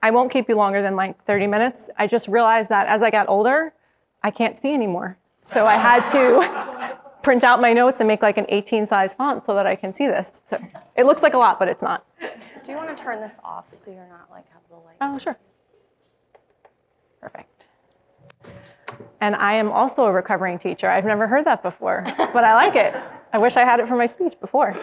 I won't keep you longer than like 30 minutes. I just realized that as I got older, I can't see anymore. So I had to print out my notes and make like an 18 size font so that I can see this. So it looks like a lot, but it's not. Do you want to turn this off so you're not like have the light? Oh, sure. Perfect. And I am also a recovering teacher. I've never heard that before, but I like it. I wish I had it for my speech before.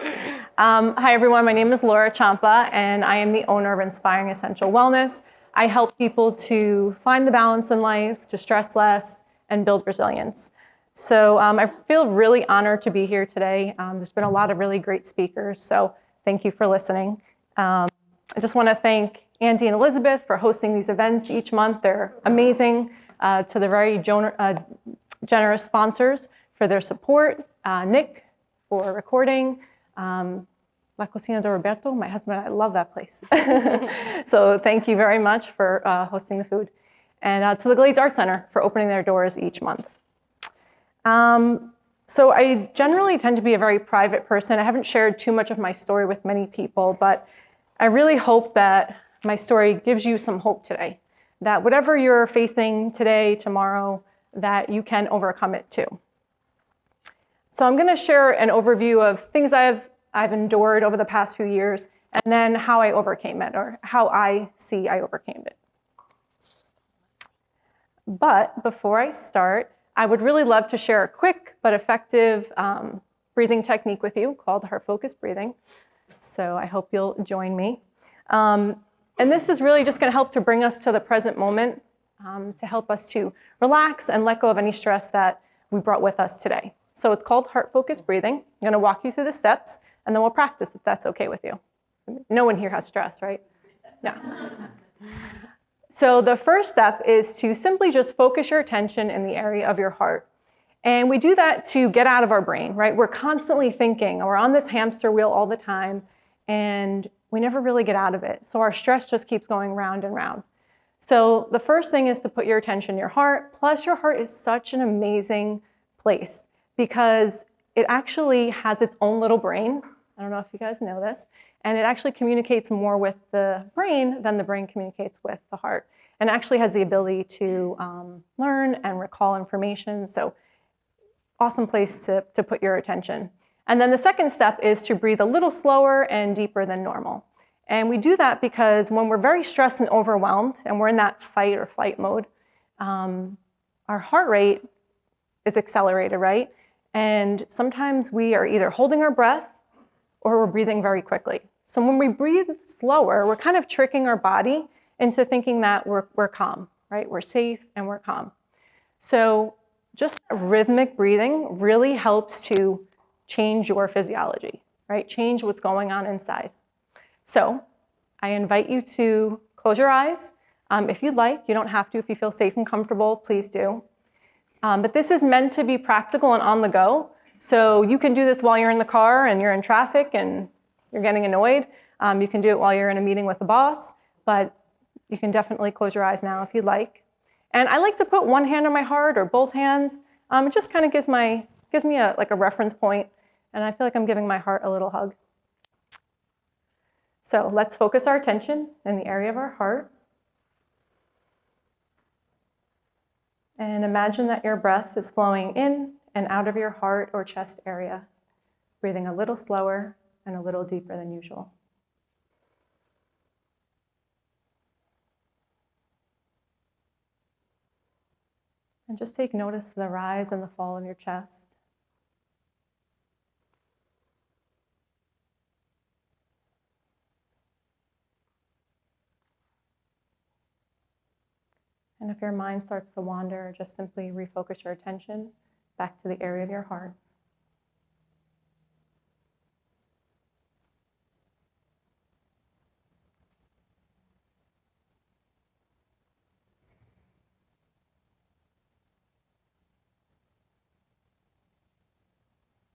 Hi, everyone. My name is Ciampa, and I am the owner of Inspiring Essential Wellness. I help people to find the balance in life, to stress less, and build resilience. So I feel really honored to be here today. There's been a lot of really great speakers, so thank you for listening. I just want to thank Andy and Elizabeth for hosting these events each month. They're amazing. To the very generous sponsors for their support. Nick for recording. La Cocina de Roberto, my husband and I love that place. So thank you very much for hosting the food. And to the Glades Art Center for opening their doors each month. So I generally tend to be a very private person. I haven't shared too much of my story with many people, but I really hope that my story gives you some hope today. That whatever you're facing today, tomorrow, that you can overcome it too. So I'm going to share an overview of things I've endured over the past few years, and then how I overcame it, or how I see I overcame it. But before I start, I would really love to share a quick but effective breathing technique with you called heart-focused breathing. So I hope you'll join me. And this is really just going to help to bring us to the present moment, to help us to relax and let go of any stress that we brought with us today. So it's called heart-focused breathing. I'm going to walk you through the steps, and then we'll practice if that's okay with you. No one here has stress, right? No. So the first step is to simply just focus your attention in the area of your heart. And we do that to get out of our brain, right? We're constantly thinking, we're on this hamster wheel all the time, and we never really get out of it. So our stress just keeps going round and round. So the first thing is to put your attention in your heart. Plus, your heart is such an amazing place because it actually has its own little brain. I don't know if you guys know this. And it actually communicates more with the brain than the brain communicates with the heart. And actually has the ability to learn and recall information. So awesome place to put your attention. And then the second step is to breathe a little slower and deeper than normal. And we do that because when we're very stressed and overwhelmed, and we're in that fight or flight mode, our heart rate is accelerated, right? And sometimes we are either holding our breath or we're breathing very quickly. So when we breathe slower, we're kind of tricking our body into thinking that we're calm, right? We're safe and we're calm. So just rhythmic breathing really helps to change your physiology, right? Change what's going on inside. So I invite you to close your eyes. If you'd like, you don't have to. If you feel safe and comfortable, please do. But this is meant to be practical and on the go. So you can do this while you're in the car and you're in traffic and you're getting annoyed. You can do it while you're in a meeting with the boss, but you can definitely close your eyes now if you'd like. And I like to put one hand on my heart or both hands. It just kind of gives me like a reference point, and I feel like I'm giving my heart a little hug. So let's focus our attention in the area of our heart. And imagine that your breath is flowing in and out of your heart or chest area, breathing a little slower and a little deeper than usual. And just take notice of the rise and the fall of your chest. And if your mind starts to wander, just simply refocus your attention back to the area of your heart.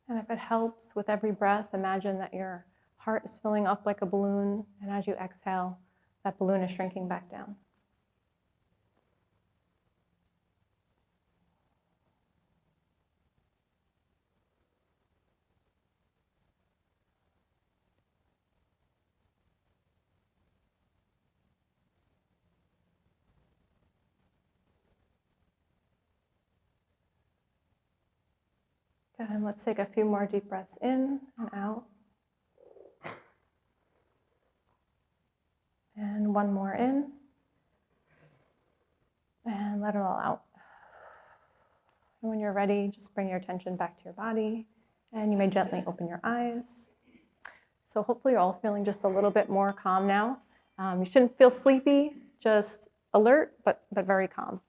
And if it helps, with every breath, imagine that your heart is filling up like a balloon, and as you exhale, that balloon is shrinking back down. Good, and let's take a few more deep breaths in and out. And one more in. And let it all out. And when you're ready, just bring your attention back to your body. And you may gently open your eyes. So hopefully you're all feeling just a little bit more calm now. You shouldn't feel sleepy, just alert, but very calm.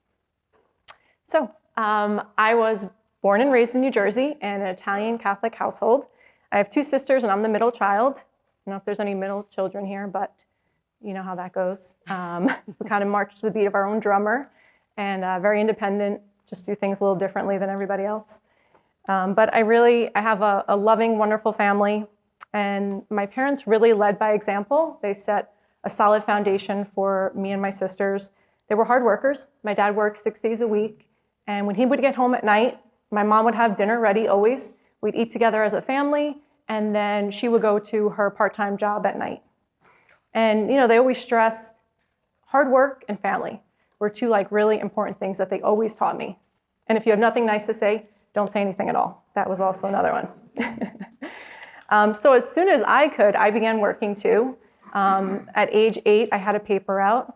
So I was born and raised in New Jersey in an Italian Catholic household. I have 2 sisters and I'm the middle child. I don't know if there's any middle children here, but you know how that goes. We kind of march to the beat of our own drummer and very independent, just do things a little differently than everybody else. But I have a loving, wonderful family. And my parents really led by example. They set a solid foundation for me and my sisters. They were hard workers. My dad worked 6 days a week. And when he would get home at night, my mom would have dinner ready always. We'd eat together as a family. And then she would go to her part-time job at night. And they always stressed hard work and family were 2 really important things that they always taught me. And if you have nothing nice to say, don't say anything at all. That was also another one. So as soon as I could, I began working too. At age 8, I had a paper out.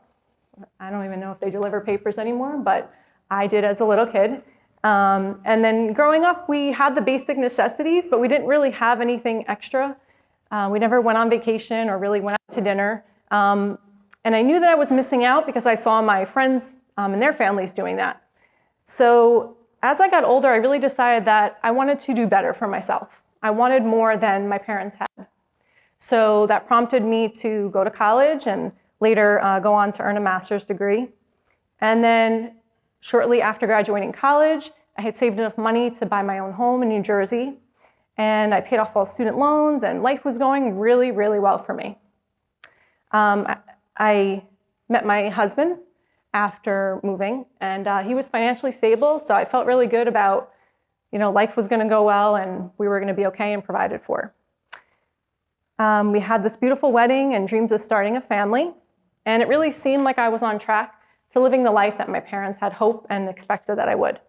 I don't even know if they deliver papers anymore, but I did as a little kid. And then growing up, we had the basic necessities, but we didn't really have anything extra. We never went on vacation or really went out to dinner. And I knew that I was missing out because I saw my friends and their families doing that. So as I got older, I really decided that I wanted to do better for myself. I wanted more than my parents had. So that prompted me to go to college and later go on to earn a master's degree. And then shortly after graduating college, I had saved enough money to buy my own home in New Jersey. And I paid off all student loans, and life was going really, really well for me. I met my husband after moving, and he was financially stable, so I felt really good about, life was going to go well, and we were going to be okay and provided for. We had this beautiful wedding and dreams of starting a family, and it really seemed like I was on track to living the life that my parents had hoped and expected that I would.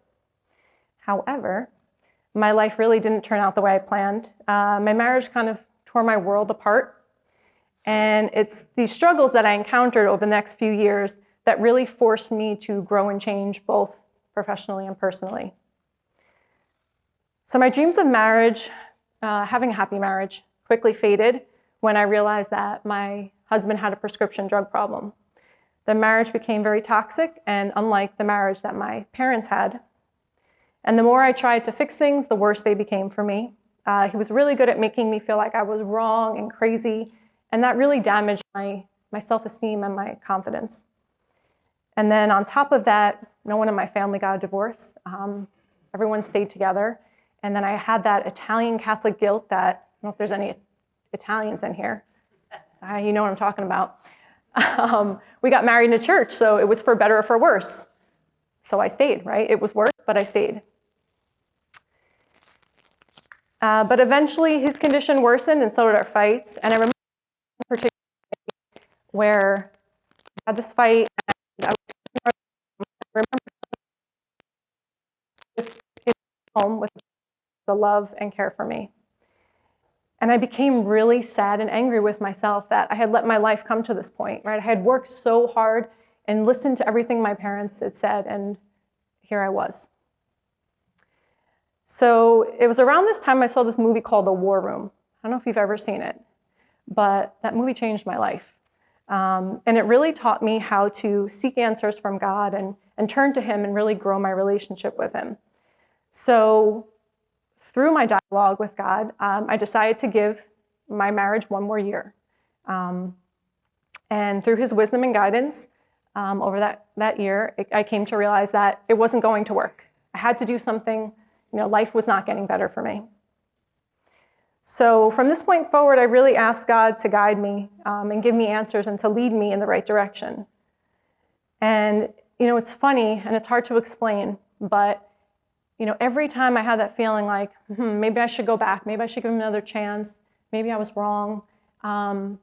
However, my life really didn't turn out the way I planned. My marriage kind of tore my world apart. And it's these struggles that I encountered over the next few years that really forced me to grow and change both professionally and personally. So my dreams of marriage, having a happy marriage, quickly faded when I realized that my husband had a prescription drug problem. The marriage became very toxic and unlike the marriage that my parents had. And the more I tried to fix things, the worse they became for me. He was really good at making me feel like I was wrong and crazy, and that really damaged my self-esteem and my confidence. And then on top of that, no one in my family got a divorce. Everyone stayed together. And then I had that Italian Catholic guilt that, I don't know if there's any Italians in here. You know what I'm talking about. We got married in a church, so it was for better or for worse. So I stayed, right? It was worse, but I stayed. But eventually his condition worsened and so did our fights. And I remember particularly where we had this fight. And I remember home with the love and care for me. And I became really sad and angry with myself that I had let my life come to this point, right? I had worked so hard and listened to everything my parents had said, and here I was. So it was around this time I saw this movie called The War Room. I don't know if you've ever seen it, but that movie changed my life. And it really taught me how to seek answers from God and turn to Him and really grow my relationship with Him. So through my dialogue with God, I decided to give my marriage one more year. And through His wisdom and guidance over that year, I came to realize that it wasn't going to work. I had to do something. Life was not getting better for me. So from this point forward, I really asked God to guide me and give me answers and to lead me in the right direction. And, it's funny and it's hard to explain, but, every time I had that feeling like, maybe I should go back, maybe I should give him another chance, maybe I was wrong. In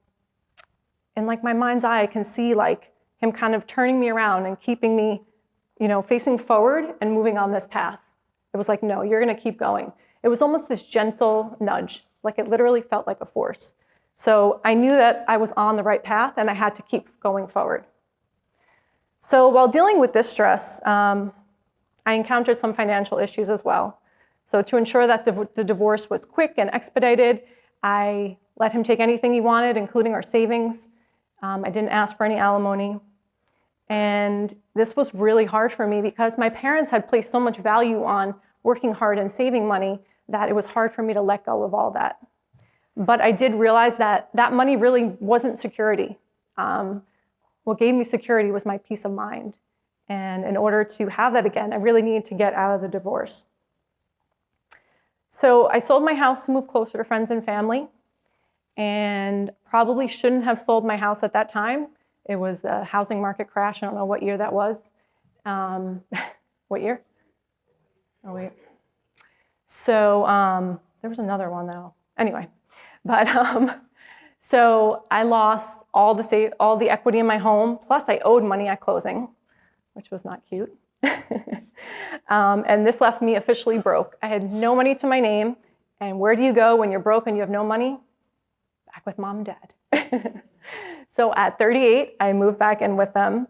like my mind's eye, I can see like Him kind of turning me around and keeping me, facing forward and moving on this path. It was like, no, you're going to keep going. It was almost this gentle nudge, like it literally felt like a force. So I knew that I was on the right path and I had to keep going forward. So while dealing with this stress, I encountered some financial issues as well. So to ensure that the divorce was quick and expedited, I let him take anything he wanted, including our savings. I didn't ask for any alimony. And this was really hard for me because my parents had placed so much value on working hard and saving money that it was hard for me to let go of all that. But I did realize that that money really wasn't security. What gave me security was my peace of mind. And in order to have that again, I really needed to get out of the divorce. So I sold my house to move closer to friends and family, and probably shouldn't have sold my house at that time. It was the housing market crash. I don't know what year that was. What year? Oh, wait. So there was another one, though. Anyway, but so I lost all the equity in my home, plus I owed money at closing, which was not cute. And this left me officially broke. I had no money to my name. And where do you go when you're broke and you have no money? Back with mom and dad. So at 38, I moved back in with them.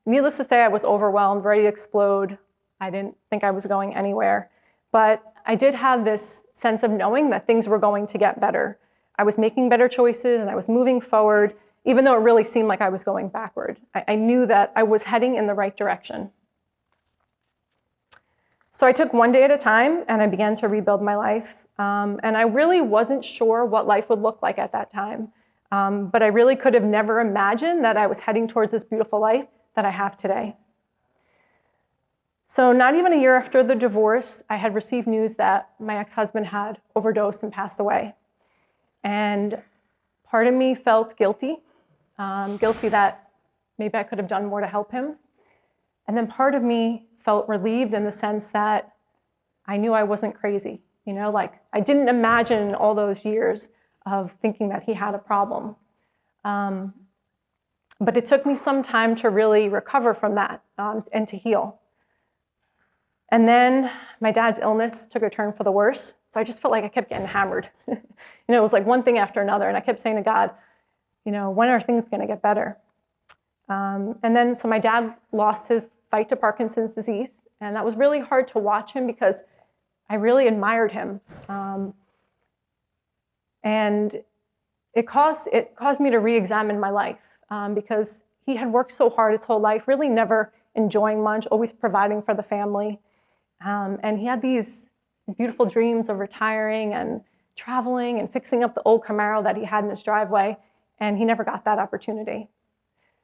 Needless to say, I was overwhelmed, ready to explode. I didn't think I was going anywhere. But I did have this sense of knowing that things were going to get better. I was making better choices and I was moving forward, even though it really seemed like I was going backward. I knew that I was heading in the right direction. So I took one day at a time and I began to rebuild my life. And I really wasn't sure what life would look like at that time. But I really could have never imagined that I was heading towards this beautiful life that I have today. So not even a year after the divorce, I had received news that my ex-husband had overdosed and passed away. And part of me felt guilty, guilty that maybe I could have done more to help him. And then part of me felt relieved in the sense that I knew I wasn't crazy. You know, like I didn't imagine all those years of thinking that he had a problem. But it took me some time to really recover from that and to heal. And then my dad's illness took a turn for the worse. So I just felt like I kept getting hammered. It was like one thing after another. And I kept saying to God, when are things going to get better? And then so my dad lost his fight to Parkinson's disease. And that was really hard to watch him because I really admired him. And it caused me to re-examine my life because he had worked so hard his whole life, really never enjoying much, always providing for the family. And he had these beautiful dreams of retiring and traveling and fixing up the old Camaro that he had in his driveway, and he never got that opportunity.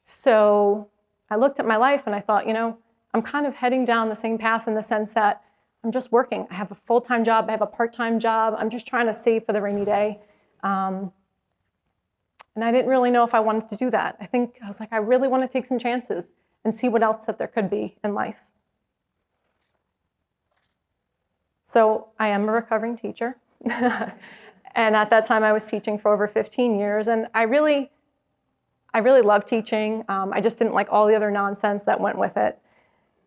So I looked at my life and I thought, I'm kind of heading down the same path in the sense that I'm just working. I have a full-time job, I have a part-time job, I'm just trying to save for the rainy day. And I didn't really know if I wanted to do that. I was like, I really want to take some chances and see what else that there could be in life. So I am a recovering teacher. And at that time I was teaching for over 15 years. And I really loved teaching. I just didn't like all the other nonsense that went with it.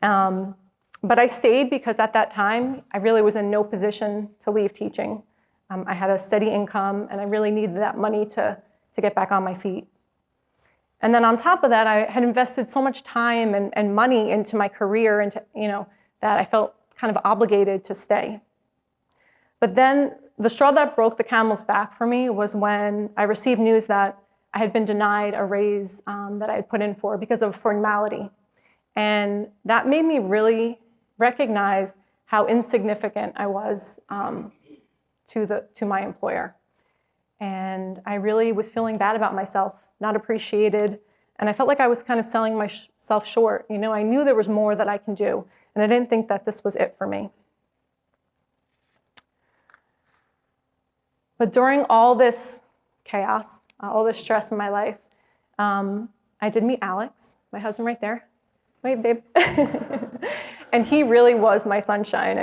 But I stayed because at that time, I really was in no position to leave teaching. I had a steady income and I really needed that money to get back on my feet. And then on top of that, I had invested so much time and money into my career and that I felt kind of obligated to stay. But then the straw that broke the camel's back for me was when I received news that I had been denied a raise that I had put in for because of formality. And that made me really recognize how insignificant I was to my employer. And I really was feeling bad about myself, not appreciated, and I felt like I was kind of selling myself short. I knew there was more that I can do, and I didn't think that this was it for me. But during all this chaos, all this stress in my life, I did meet Alex, my husband right there. Wait, babe. And he really was my sunshine.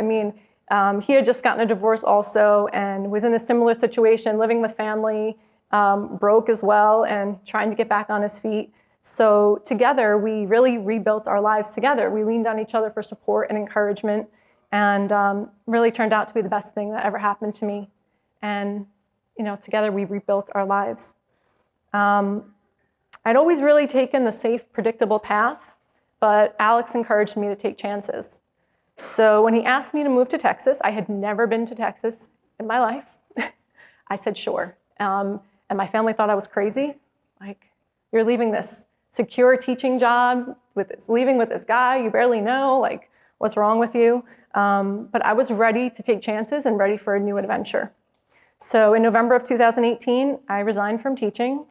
He had just gotten a divorce also and was in a similar situation, living with family, broke as well, and trying to get back on his feet. So together, we really rebuilt our lives together. We leaned on each other for support and encouragement. and really turned out to be the best thing that ever happened to me. And together we rebuilt our lives. I'd always really taken the safe, predictable path, but Alex encouraged me to take chances. So when he asked me to move to Texas, I had never been to Texas in my life. I said, sure. And my family thought I was crazy. Like, you're leaving this secure teaching job, leaving with this guy you barely know, like, what's wrong with you? But I was ready to take chances and ready for a new adventure. So in November of 2018, I resigned from teaching.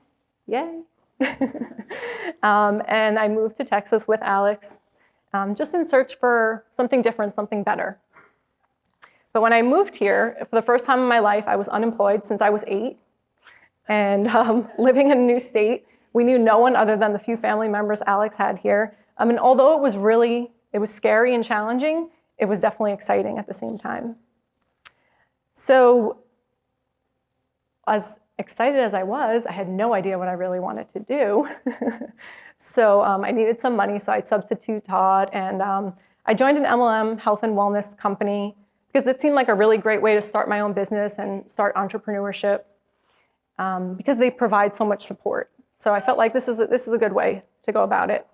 Yay. And I moved to Texas with Alex, just in search for something different, something better. But when I moved here, for the first time in my life, I was unemployed since I was 8. And living in a new state, we knew no one other than the few family members Alex had here. And although it was scary and challenging, it was definitely exciting at the same time. So as excited as I was, I had no idea what I really wanted to do. So I needed some money, so I substitute taught, and I joined an MLM health and wellness company because it seemed like a really great way to start my own business and start entrepreneurship, because they provide so much support. So I felt like this is a good way to go about it.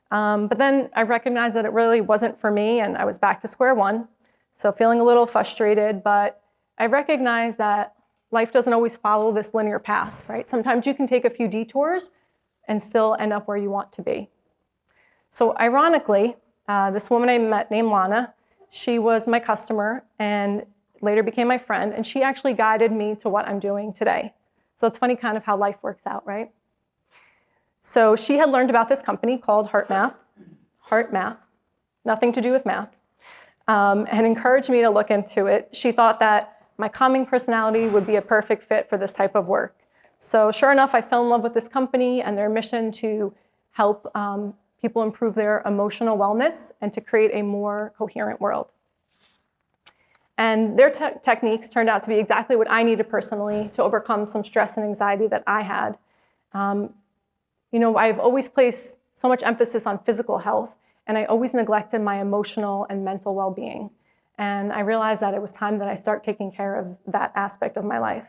But then I recognized that it really wasn't for me, and I was back to square one. So feeling a little frustrated, but I recognized that life doesn't always follow this linear path, right? Sometimes you can take a few detours and still end up where you want to be. So ironically, this woman I met named Lana, she was my customer and later became my friend, and she actually guided me to what I'm doing today. So it's funny kind of how life works out, right? So she had learned about this company called Heart Math, nothing to do with math, and encouraged me to look into it. She thought that my calming personality would be a perfect fit for this type of work. So sure enough, I fell in love with this company and their mission to help people improve their emotional wellness and to create a more coherent world. And their techniques turned out to be exactly what I needed personally to overcome some stress and anxiety that I had. I've always placed so much emphasis on physical health, and I always neglected my emotional and mental well-being. And I realized that it was time that I start taking care of that aspect of my life.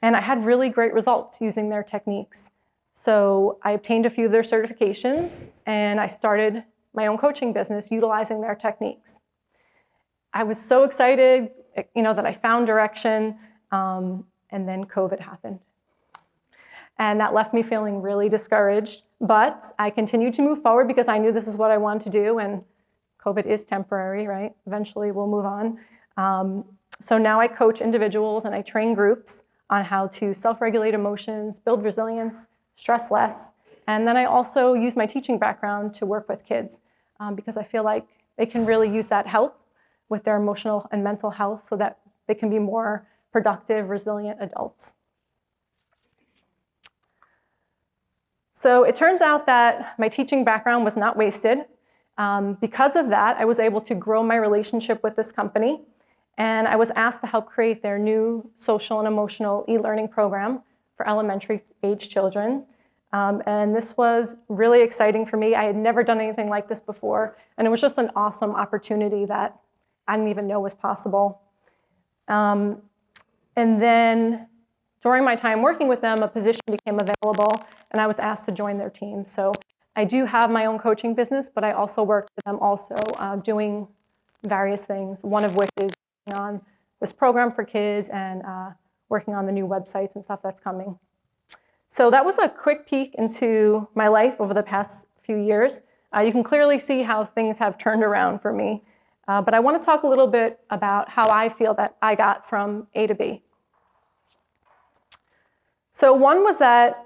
And I had really great results using their techniques. So I obtained a few of their certifications, and I started my own coaching business utilizing their techniques. I was so excited, that I found direction, and then COVID happened. And that left me feeling really discouraged, but I continued to move forward because I knew this is what I wanted to do, and COVID is temporary, right? Eventually we'll move on. So now I coach individuals and I train groups on how to self-regulate emotions, build resilience, stress less. And then I also use my teaching background to work with kids because I feel like they can really use that help with their emotional and mental health so that they can be more productive, resilient adults. So it turns out that my teaching background was not wasted. Because of that, I was able to grow my relationship with this company, and I was asked to help create their new social and emotional e-learning program for elementary age children. And this was really exciting for me. I had never done anything like this before, and it was just an awesome opportunity that I didn't even know was possible. And then during my time working with them, a position became available, and I was asked to join their team. So I do have my own coaching business, but I also work with them also doing various things, one of which is working on this program for kids and working on the new websites and stuff that's coming. So that was a quick peek into my life over the past few years. You can clearly see how things have turned around for me. But I want to talk a little bit about how I feel that I got from A to B. So one was that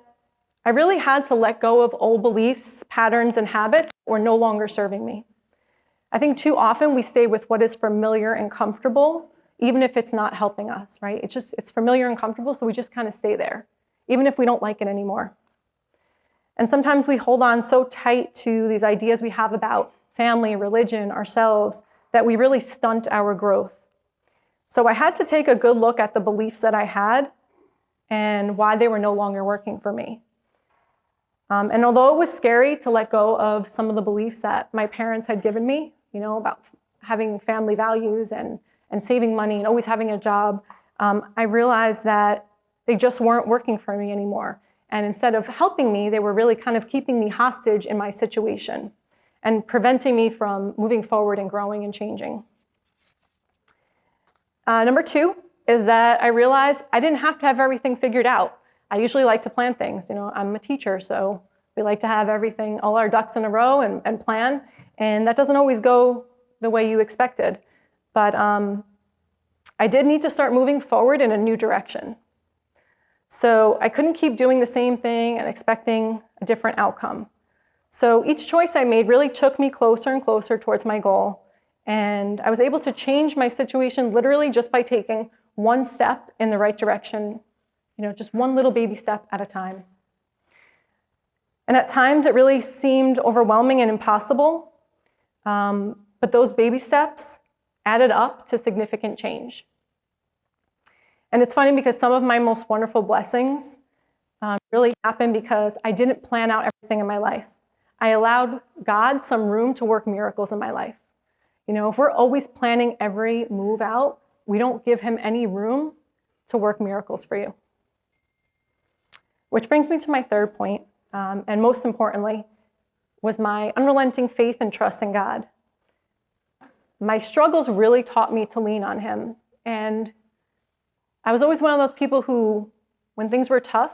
I really had to let go of old beliefs, patterns, and habits that were no longer serving me. I think too often we stay with what is familiar and comfortable, even if it's not helping us, right? It's familiar and comfortable, so we just kind of stay there, even if we don't like it anymore. And sometimes we hold on so tight to these ideas we have about family, religion, ourselves, that we really stunt our growth. So I had to take a good look at the beliefs that I had and why they were no longer working for me. And although it was scary to let go of some of the beliefs that my parents had given me, about having family values and saving money and always having a job, I realized that they just weren't working for me anymore. And instead of helping me, they were really kind of keeping me hostage in my situation and preventing me from moving forward and growing and changing. Number 2 is that I realized I didn't have to have everything figured out. I usually like to plan things. I'm a teacher, so we like to have everything, all our ducks in a row and plan. And that doesn't always go the way you expected. But I did need to start moving forward in a new direction. So I couldn't keep doing the same thing and expecting a different outcome. So each choice I made really took me closer and closer towards my goal. And I was able to change my situation literally just by taking one step in the right direction, just one little baby step at a time. And at times it really seemed overwhelming and impossible, but those baby steps added up to significant change. And it's funny because some of my most wonderful blessings really happened because I didn't plan out everything in my life. I allowed God some room to work miracles in my life. If we're always planning every move out, we don't give him any room to work miracles for you. Which brings me to my third point, and most importantly, was my unrelenting faith and trust in God. My struggles really taught me to lean on him. And I was always one of those people who, when things were tough,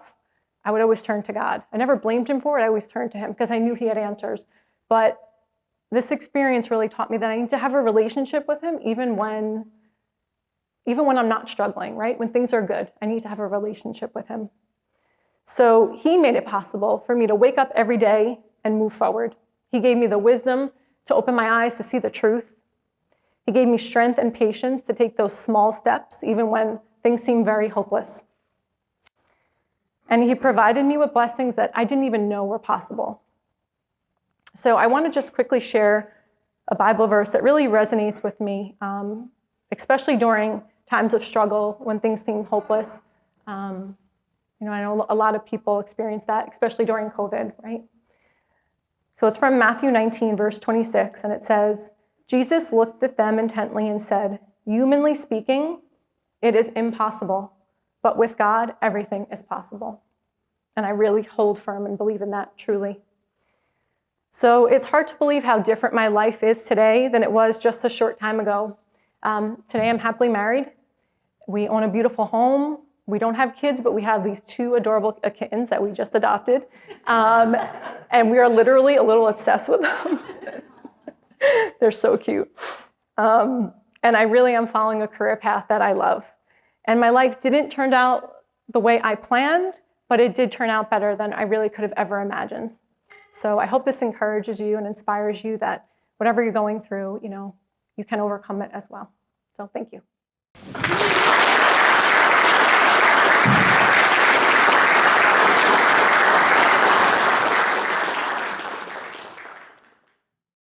I would always turn to God. I never blamed him for it. I always turned to him because I knew he had answers. But this experience really taught me that I need to have a relationship with him even when I'm not struggling, right? When things are good, I need to have a relationship with him. So he made it possible for me to wake up every day and move forward. He gave me the wisdom to open my eyes to see the truth. He gave me strength and patience to take those small steps, even when things seemed very hopeless. And he provided me with blessings that I didn't even know were possible. So I want to just quickly share a Bible verse that really resonates with me, especially during times of struggle when things seem hopeless. I know a lot of people experience that, especially during COVID, right? So it's from Matthew 19, verse 26, and it says, Jesus looked at them intently and said, humanly speaking, it is impossible, but with God, everything is possible. And I really hold firm and believe in that truly. So it's hard to believe how different my life is today than it was just a short time ago. Today I'm happily married. We own a beautiful home. We don't have kids, but we have these 2 adorable kittens that we just adopted. And we are literally a little obsessed with them. They're so cute. And I really am following a career path that I love. And my life didn't turn out the way I planned, but it did turn out better than I really could have ever imagined. So I hope this encourages you and inspires you that whatever you're going through, you can overcome it as well. So thank you.